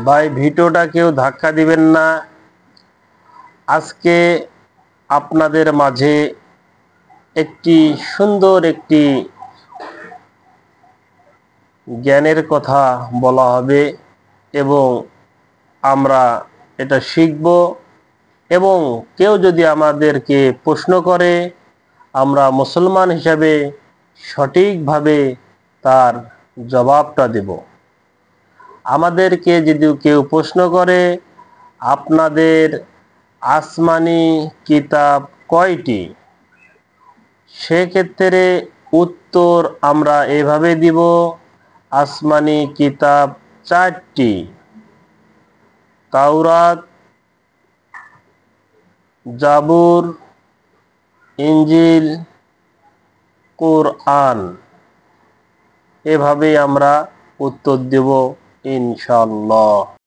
ভাই ভিডিওটা কেউ ধাক্কা দিবেন না। আজকে আপনাদের মাঝে একটি সুন্দর একটি জ্ঞানের কথা বলা হবে এবং আমরা এটা শিখব এবং কেউ যদি আমাদেরকে প্রশ্ন করে আমরা মুসলমান হিসাবে সঠিকভাবে তার জবাবটা দেব। আমাদেরকে যদি কেউ প্রশ্ন করে আপনাদের আসমানি কিতাব কয়টি, সেক্ষেত্রে উত্তর আমরা এভাবে দিব, আসমানি কিতাব 4টি, তাওরাত, জাবুর, ইনজিল, কোরআন। এভাবেই আমরা উত্তর দেব ইনশাআল্লাহ।